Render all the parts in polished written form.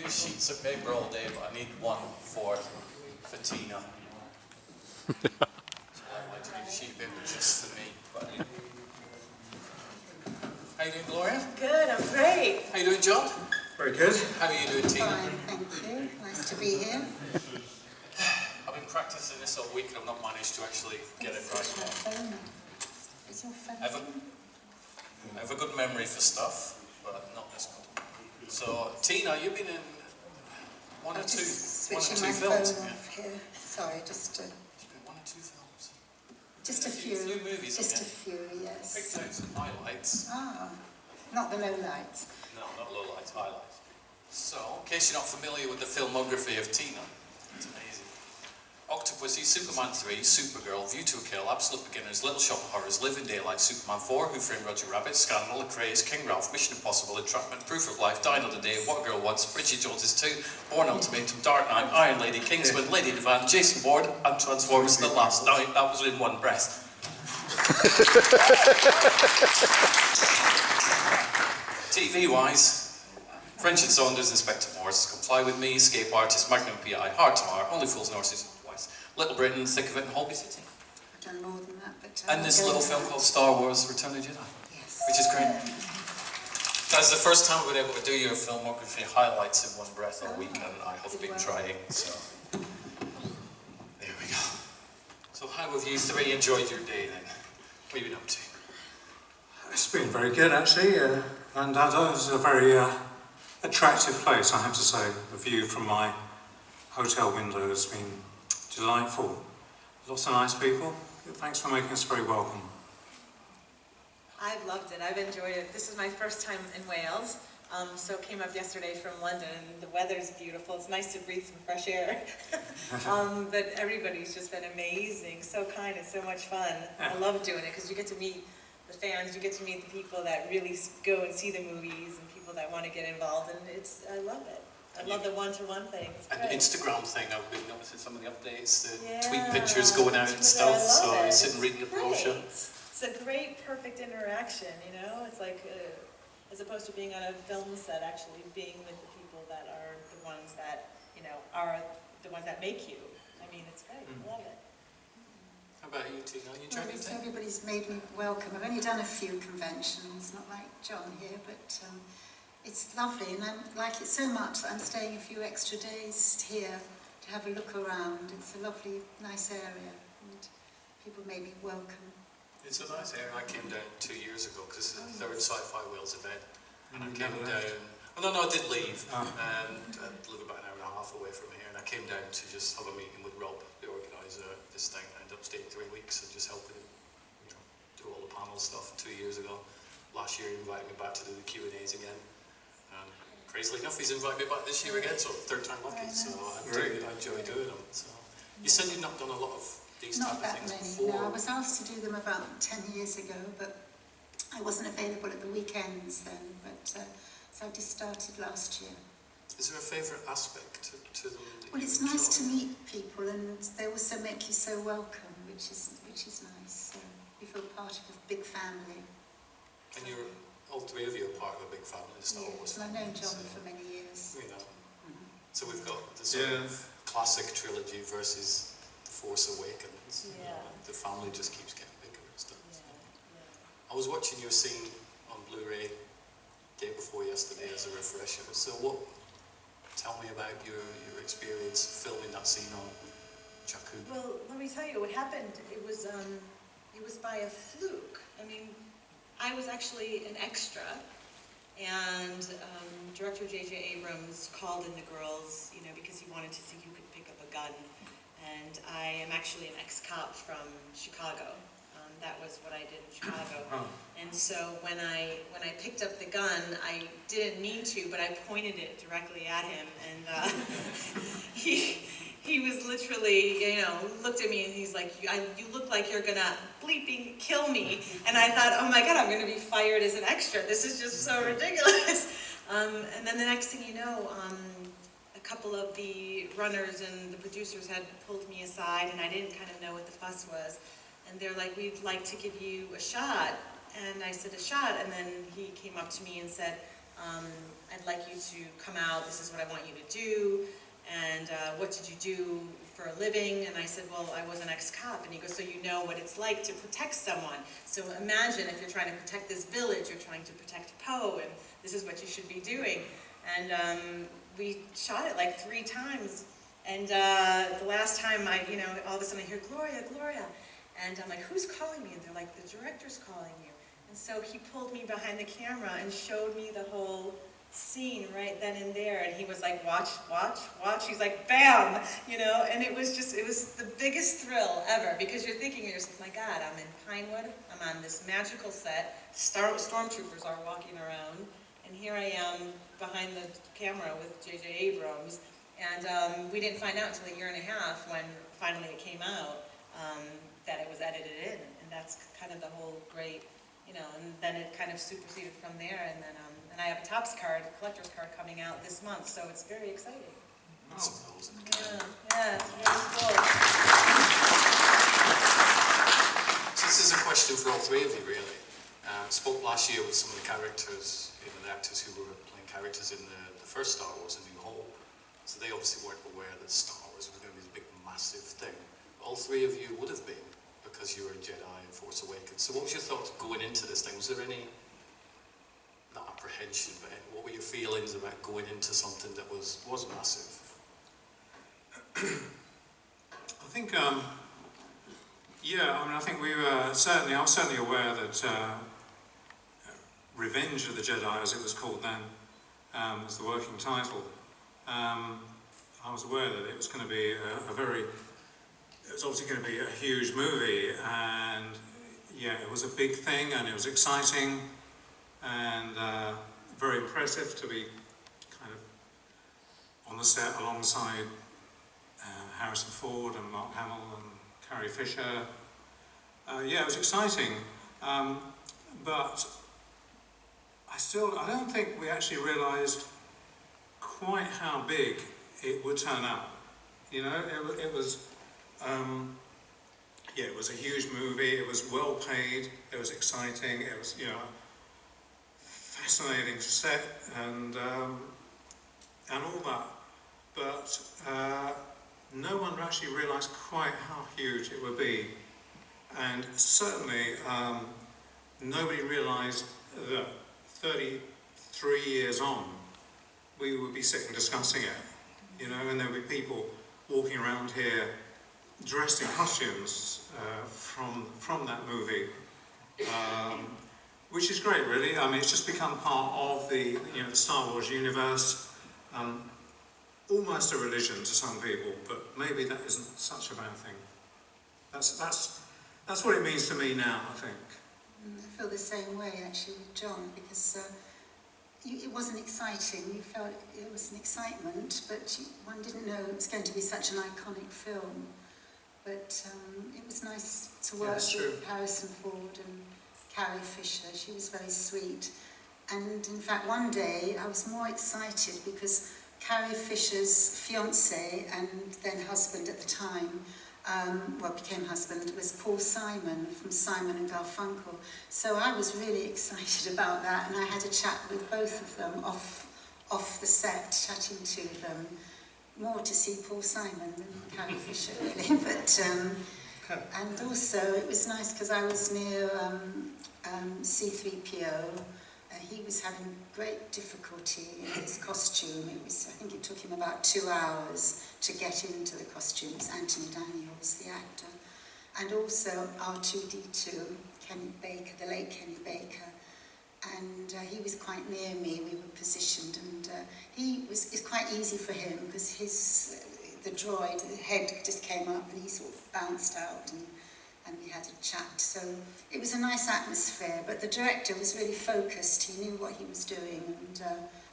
use sheets of paper all day, but I need one for Tina. So I like to need a sheet of paper just for me. But how you doing, Gloria? Good, I'm great. How you doing, John? Very good. How are you doing, Tina? Fine, thank you. Nice to be here. I've been practicing this all week and I've not managed to actually get it right. Is your phone? I have a good memory for stuff, but not this good. So, Tina, you've been in one or two Switching my films. phone off here. Sorry, just You've been one or two films. just a few. Few movies, Just haven't a few, you? yes. Picked out some highlights. Ah, not the low lights. No, not low lights, highlights. So, in case you're not familiar with the filmography of Tina, it's amazing. Octopussy, Superman 3, Supergirl, View to a Kill, Absolute Beginners, Little Shop of Horrors, Live in Daylight, Superman 4, Who Framed Roger Rabbit, Scandal, The Craze, King Ralph, Mission Impossible, Entrapment, Proof of Life, Die Another Day, What a Girl Wants, Bridget Jones's 2, Bourne Ultimatum, Dark Knight, Iron Lady, Kingsman, Lady Divan, Jason Bourne, and Transformers The Last Night. That was in one breath. TV-wise, French and Saunders, Inspector Morse, Comply With Me, Escape Artist, Magnum P.I., Hard Tomorrow, Only Fools and Horses Twice, Little Britain, Thick of It, and Holby City. I've done more than that, but... And this little film called Star Wars Return of the Jedi, Yes. which is great. That's the first time I've been able to do your filmography highlights in one breath all week, and I have been trying, so... There we go. So how have you three enjoyed your day then? What have you been up to? It's been very good actually, and it was a very attractive place, I have to say. The view from my hotel window has been delightful. Lots of nice people. Thanks for making us very welcome. I've loved it. I've enjoyed it. This is my first time in Wales, so came up yesterday from London, and the weather's beautiful. It's nice to breathe some fresh air. But everybody's just been amazing, so kind and so much fun. I love doing it because you get to meet the fans, you get to meet the people that really go and see the movies, and people that want to get involved, and I love it. I love the one-to-one thing. And the Instagram thing, I've been noticing some of the updates, the Yeah, tweet pictures going out and stuff, so it. I sit and read the brochure. It's a great, perfect interaction, you know? It's like, as opposed to being on a film set, actually being with the people that are the ones that, you know, are the ones that make you. I mean, it's great. I love it. How about you, Tina? You enjoying it? Everybody's made me welcome. I've only done a few conventions, not like John here, but it's lovely, and I like it so much that I'm staying a few extra days here to have a look around. It's a lovely, nice area, and people made me welcome. It's a nice area. I came down 2 years ago because it's the third Sci-Fi Wales event, and I came down. Well, no, I did leave, and I live about an hour and a half away from here, and I came down to just have a meeting with Rob, the organiser of this thing. I ended up staying 3 weeks and just helping him, you know, do all the panel stuff 2 years ago. Last year he invited me back to do the Q&As again. Crazily enough, he's invited me back this year again, so third time lucky. So I enjoy doing them. So you said you've not done a lot of these type of things before. No, I was asked to do them about 10 years ago, but I wasn't available at the weekends then. But so I just started last year. Is there a favourite aspect to them? Well, it's nice to meet people, and they also make you so welcome, which is nice. So you feel part of a big family. And you're all three of you are part of a big family, Star Wars. I've known John for many years. You know, so we've got the sort of classic trilogy versus The Force Awakens. Yeah. The family just keeps getting bigger and stuff. So. I was watching your scene on Blu-ray day before yesterday as a refresher. So tell me about your experience filming that scene on Jakku. Well, let me tell you what happened. It was by a fluke. I mean, I was actually an extra, and director J.J. Abrams called in the girls, you know, because he wanted to see who could pick up a gun. And I am actually an ex-cop from Chicago. That was what I did in Chicago. And so when I picked up the gun, I didn't mean to, but I pointed it directly at him, and he was literally, you know, looked at me and he's like, you look like you're gonna bleeping kill me. And I thought, oh my God, I'm gonna be fired as an extra. This is just so ridiculous. And then the next thing you know, a couple of the runners and the producers had pulled me aside, and I didn't kind of know what the fuss was. And they're like, we'd like to give you a shot. And I said, a shot? And then he came up to me and said, I'd like you to come out, this is what I want you to do, and what did you do for a living? And I said, well, I was an ex-cop. And he goes, so you know what it's like to protect someone. So imagine if you're trying to protect this village, you're trying to protect Poe, and this is what you should be doing. And we shot it like 3 times. And the last time all of a sudden I hear, Gloria, Gloria. And I'm like, who's calling me? And they're like, the director's calling you. And so he pulled me behind the camera and showed me the whole scene right then and there. And he was like, watch, watch, watch. He's like, bam, and it was the biggest thrill ever, because you're thinking to yourself, my God, I'm in Pinewood, I'm on this magical set, stormtroopers are walking around, and here I am behind the camera with J.J. Abrams. And we didn't find out until 1.5 years when finally it came out that it was edited in. And that's kind of the whole great, and then it kind of superseded from there. And then I have a Topps card, a collector's card coming out this month, so it's very exciting. That's amazing. Yeah, it's really cool. So this is a question for all 3 of you, really. Spoke last year with some of the characters, the actors who were playing characters in the first Star Wars, A New Hope. So they obviously weren't aware that Star Wars was going to be this big, massive thing. All 3 of you would have been, because you were a Jedi in Force Awakens. So what was your thoughts going into this thing? Was there any, not apprehension, but what were your feelings about going into something that was massive? I think, I think I was certainly aware that Revenge of the Jedi, as it was called then, was the working title. I was aware that it was going to be it was obviously going to be a huge movie, and it was a big thing, and it was exciting, and very impressive to be kind of on the set alongside Harrison Ford and Mark Hamill and Carrie Fisher. It was exciting, but I don't think we actually realised quite how big it would turn out. It was a huge movie. It was well paid. It was exciting. It was fascinating set and all that. But no one actually realised quite how huge it would be, and certainly nobody realised that 33 years on, we would be sitting discussing it, and there would be people walking around here dressed in costumes from that movie, which is great, really. I mean, it's just become part of the the Star Wars universe, almost a religion to some people, but maybe that isn't such a bad thing. That's what it means to me now, I think. I feel the same way actually with John, because it wasn't exciting. You felt it was an excitement, but one didn't know it was going to be such an iconic film. But it was nice to work with Harrison Ford and Carrie Fisher. She was very sweet. And in fact, one day I was more excited because Carrie Fisher's fiancé and then husband at the time, became husband, was Paul Simon from Simon and Garfunkel. So I was really excited about that, and I had a chat with both of them off the set, chatting to them. More to see Paul Simon than Carrie Fisher, really. But and also it was nice because I was near C-3PO. He was having great difficulty in his costume. I think it took him about 2 hours to get into the costumes. Anthony Daniels, the actor. And also R2-D2, Kenny Baker, the late Kenny Baker. And he was quite near me. We were positioned, and it's quite easy for him because the droid, the head just came up and he sort of bounced out, and we had a chat. So it was a nice atmosphere, but the director was really focused. He knew what he was doing, and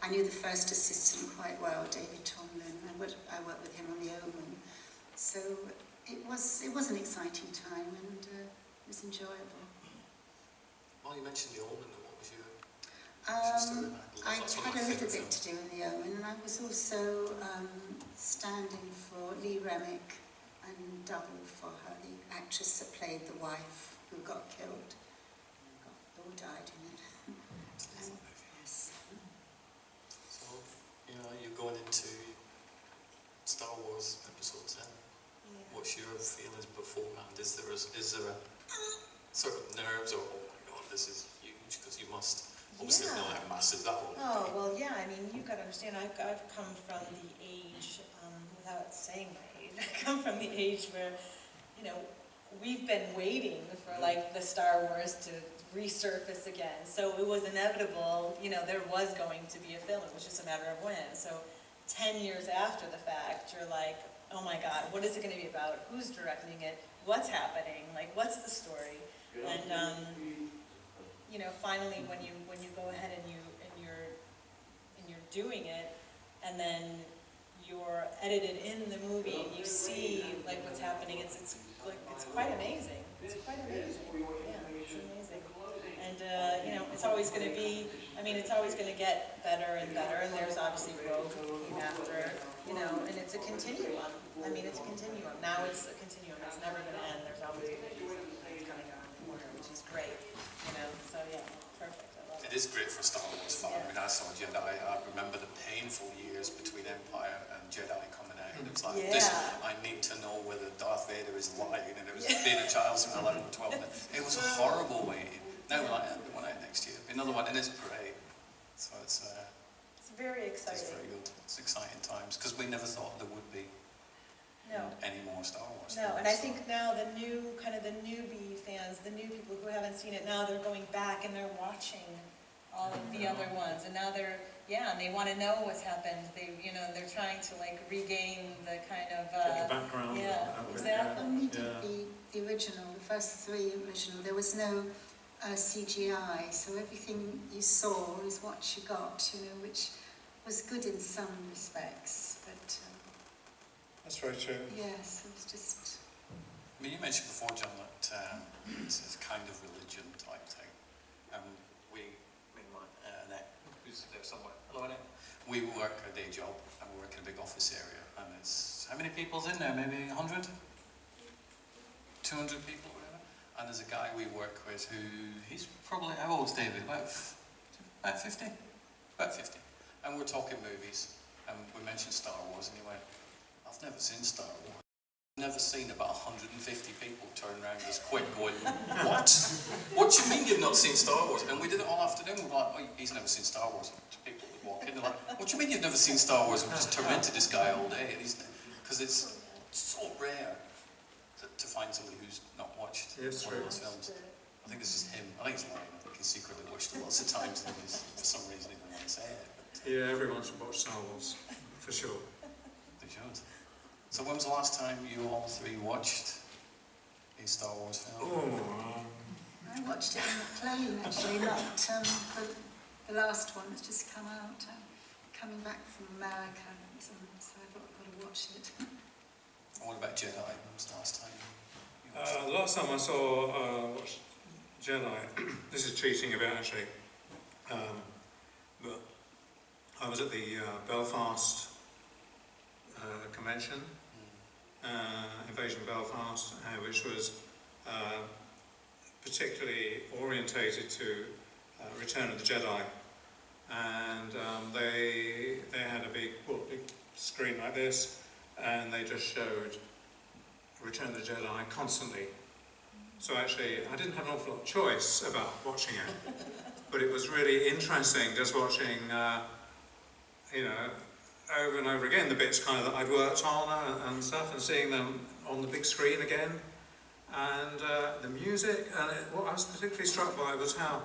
I knew the first assistant quite well, David Tomlin. I worked with him on The Omen. So it was an exciting time, and it was enjoyable. Well, you mentioned The Omen. What was your I had a little bit to do in The Omen, and I was also standing for Lee Remick and double for her, the actress that played the wife who got killed, or died in it. Yes. is there a sort of nerves or, oh my God, this is huge, because you must obviously know how massive that will be. Oh, well, yeah, I mean, you've got to understand, I've come from the age, without saying my age, I come from the age where, you know, we've been waiting for like the Star Wars to resurface again. So it was inevitable, you know, there was going to be a film. It was just a matter of when. So 10 years after the fact, you're like, oh my God, what is it going to be about? Who's directing it? What's happening? Like, what's the story? And you know, finally, when you go ahead and you're doing it, and then you're edited in the movie, and you see like what's happening. It's quite amazing. It's quite amazing. Yeah, it's amazing. And you know, it's always going to be. I mean, it's always going to get better and better. And there's obviously Rogue came after. You know, and it's a continuum. I mean, it's a continuum. Now it's a continuum. It's never going to end. There's always going to be something that's coming out in order, which is great. You know, so yeah, perfect. I love it. It is great for a Star Wars fan. I mean, I saw Jedi. I remember the painful years between Empire and Jedi coming out. And it's like, this, I need to know whether Darth Vader is lying, and it was Vader Childs in 11 or 12. It was a horrible waiting. Now we're like, there'll be one out next year. Another one, and it's great. So it's very exciting. It's very good. It's exciting times, because we never thought there would be any more Star Wars. No, and I think now the newbie fans, the new people who haven't seen it, now they're going back and they're watching all of the other ones, and now and they want to know what's happened. They're trying to like regain the kind of get the background. Yeah, exactly. When we did the original, the first three original, there was no CGI, so everything you saw is what you got, you know, which was good in some respects, but That's very true. yes, it was just. I mean, you mentioned before, John, that it's a kind of religion type thing. Annette, who's there somewhere. Hello, Annette. We work a day job, and we work in a big office area, and it's, how many people's in there? Maybe 100? 200 people, whatever. And there's a guy we work with who, he's probably, how old's David? About 50? About 50. And we're talking movies, and we mentioned Star Wars, and he went, I've never seen Star Wars. I've never seen about 150 people turn around as quick going, what? What do you mean you've not seen Star Wars? And we did it all afternoon. We were like, oh, he's never seen Star Wars. People would walk in, they're like, what do you mean you've never seen Star Wars? And we just tormented this guy all day. Because it's so rare to find somebody who's not watched one of those films. I think this is him. I think he's lying. I think he secretly watched it lots of times, and for some reason he didn't want to say it. Yeah, everyone should watch Star Wars, for sure. They should. So when was the last time you all three watched a Star Wars film? I watched it on the plane, actually, not the last one that's just come out. Coming back from America, so I thought I've got to watch it. And what about Jedi? When was the last time you watched The last time I saw watched Jedi, this is cheating a bit actually, but I was at the Belfast convention, Invasion Belfast, which was particularly orientated to Return of the Jedi, and they had a big screen like this, and they just showed Return of the Jedi constantly. So actually, I didn't have an awful lot of choice about watching it, but it was really interesting just watching, over and over again, the bits kind of that I'd worked on and stuff, and seeing them on the big screen again, and the music, and what I was particularly struck by was how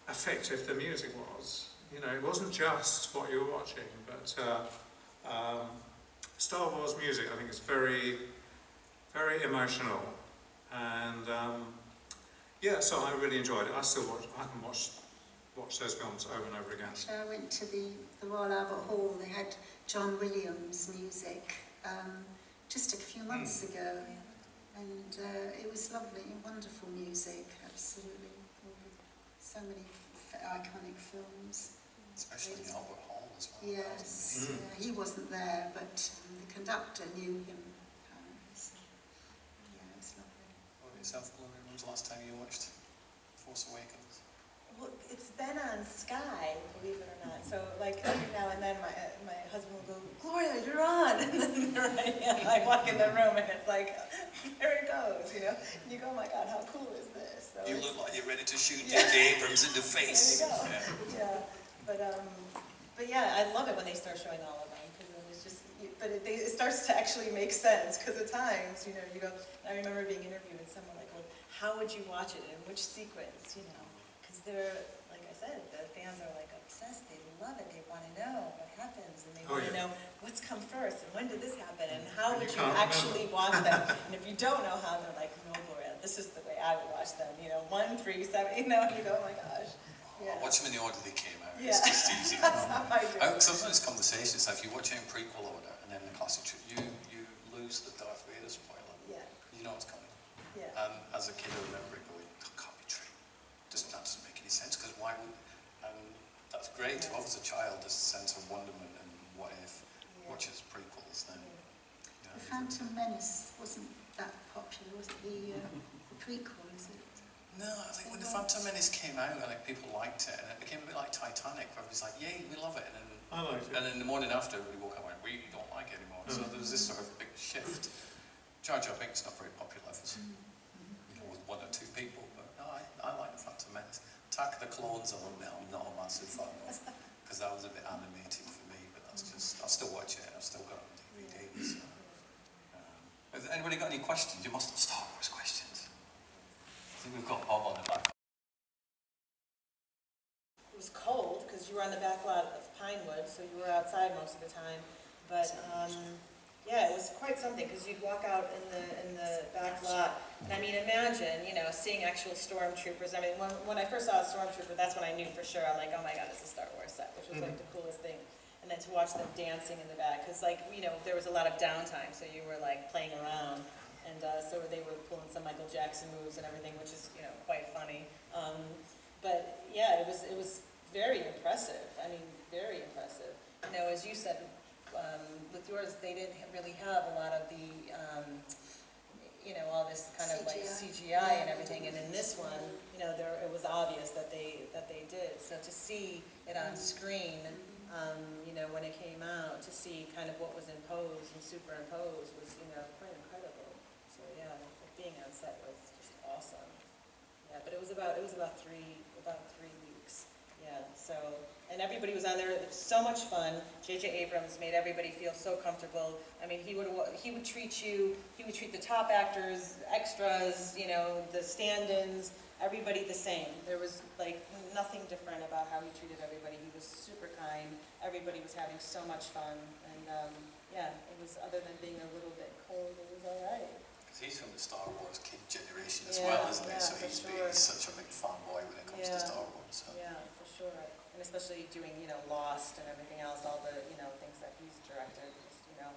effective the music was. You know, it wasn't just what you were watching, but Star Wars music, I think, is very, very emotional, and so I really enjoyed it. I can watch those films over and over again. Actually, I went to the Royal Albert Hall. They had John Williams music just a few months ago, and it was lovely, wonderful music, absolutely. So many iconic films. Especially in Albert Hall as well. Yes, he wasn't there, but the conductor knew him. So, yeah, it was lovely. What about yourself, Gloria? When was the last time you watched Force Awakens? Well, it's been on Sky, believe it or not. So, like, every now and then my husband will go, Gloria, you're on. on, and then I walk in the room and it's like, there it goes, you know. And you go, oh my God, how cool is this? So You it's- look like you're ready to shoot Yeah. J.J. Abrams in the face. There you go. Yeah. Yeah, but yeah, I love it when they start showing all of them, because it's just, it starts to actually make sense, because at times, you know, you go, I remember being interviewed and someone like, well, how would you watch it, in which sequence, you know, because they're, like I said, the fans are like obsessed, they love it, they want to know what happens, and they Oh, want to yeah. know what's come first, and when did this happen, and how And would you you can't actually watch them, and if you don't know how, they're like, no, Gloria, this is the way I would watch them, you know, 1, 3, 7, you know, and you go, oh my gosh. Yeah. I watch them in the order they came out. Yeah. It's just easy. That's how I do it. Sometimes conversations, like if you watch it in prequel order and then the classic, you lose the Darth Vader spoiler. Yeah, You know what's coming. yeah. As a kid, I remember it going, that can't be true. That doesn't make any sense, because why would... that's great to have as a child, this sense of wonderment and what if. Yeah. Watches prequels, then... You know, The Phantom Menace wasn't that popular, was it? The prequel, is it? no, I think when the Phantom Menace came out, like people liked it, and it became a bit like Titanic, where it was like, yay, we love it, and then I liked it. and then the morning after, everybody woke up and went, we don't like it anymore. So there was this sort of big shift. Jar Jar Binks not very popular for some, you know, with 1 or 2 people, but no, I like the Phantom Menace. Attack of the Clones, I'm not a massive fan of, because that was a bit animated for me, but that's just, I still watch it, and I've still got it on DVD. So, has anybody got any questions? You must have Star Wars questions. I think we've got Bob on the back. It was cold because you were on the back lot of Pinewood, so you were outside most of the time. But yeah, it was quite something because you'd walk out in the back lot, and I mean, imagine, you know, seeing actual stormtroopers. I mean, when I first saw a stormtrooper, that's when I knew for sure. I'm like, oh my God, it's a Star Wars set, which was like the coolest thing. And then to watch them dancing in the back, because like, you know, there was a lot of downtime, so you were like playing around. And so they were pulling some Michael Jackson moves and everything, which is, you know, quite funny. But yeah, it was very impressive. I mean, very impressive. You know, as you said, with yours, they didn't really have a lot of the, you know, all this kind of like CGI and everything. And in this one, you know, it was obvious that they did. So to see it on screen, you know, when it came out, to see kind of what was imposed and superimposed was, you know, quite incredible. So yeah, being on set was just awesome. Yeah, but it was about 3 weeks. Yeah, so, and everybody was on there. It was so much fun. J.J. Abrams made everybody feel so comfortable. I mean, he would treat the top actors, extras, you know, the stand-ins, everybody the same. There was like nothing different about how he treated everybody. He was super kind. Everybody was having so much fun, and yeah, it was, other than being a little bit cold, it was all right. Because he's from the Star Wars kid generation as Yeah, well, isn't he? yeah, So for he's sure. such a big fanboy when it comes to Yeah. Star Wars. So. Yeah, for sure. And especially doing, you know, Lost and everything else, all the, you know, things that he's directed, just, you know,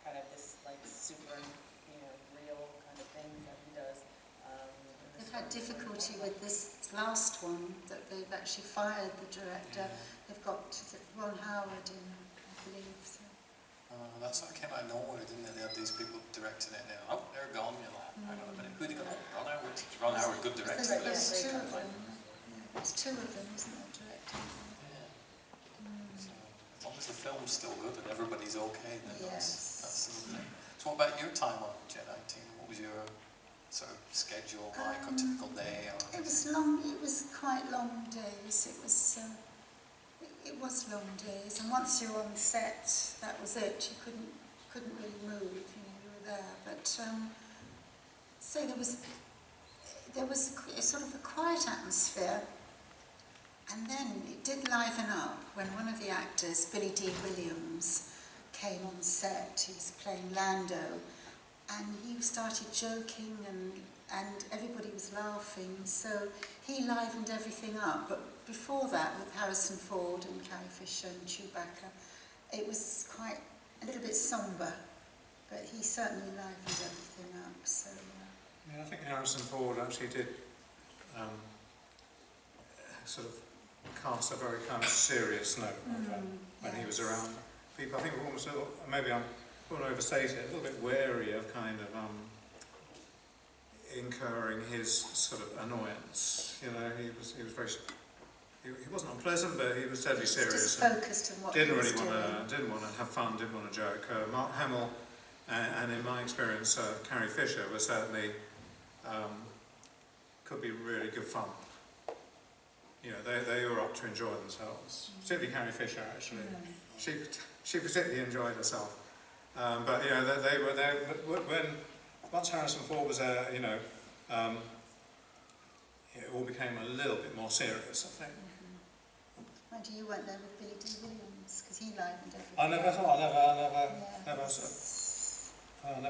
kind of this, like, super, you know, real kind of thing that he does. They've had difficulty with this last one, that they've actually fired the director. They've got Ron Howard in, I believe. So. That sort of came out of nowhere, didn't it? They had these people directing it, and then, oh, they're gone. You're like, hang on a minute, who they got? Ron Howard. Ron Howard, good director. There's Yeah, 2 very of good. them. Yeah, there's 2 of them, isn't there, directing? Yeah. So, as long as the film's still good and everybody's okay, then that's the thing. So what about your time on Jedi Team? What was your sort of schedule like, or typical day? Or It was long. It was quite long days. It was. It was long days, and once you were on set, that was it. You couldn't really move. You know, you were there. But so there was a sort of a quiet atmosphere, and then it did liven up when one of the actors, Billy D. Williams, came on set. He was playing Lando, and he started joking, and everybody was laughing. So he livened everything up. But before that, with Harrison Ford and Carrie Fisher and Chewbacca, it was quite a little bit somber. But he certainly livened everything up. So. Yeah, I think Harrison Ford actually did sort of cast a very kind of serious note when he was around people. I think we're almost a little, maybe I'm going to overstate it, a little bit wary of kind of incurring his sort of annoyance. You know, he was very he wasn't unpleasant, but he was deadly serious. Just focused on what Didn't he was really doing. didn't want to have fun, didn't want to joke. Mark Hamill, and in my experience, Carrie Fisher was certainly could be really good fun. You know, they were up to enjoy themselves. Particularly Carrie Fisher, actually. She particularly enjoyed herself. But you know, they were there when once Harrison Ford was there. You know, it all became a little bit more serious, I think. Mind you, you weren't there with Billy D. Williams, because he livened everything. I never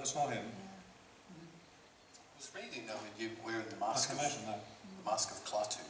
saw him. I was reading, I mean, you wearing the I mask can of, imagine that. the mask of Klaatu.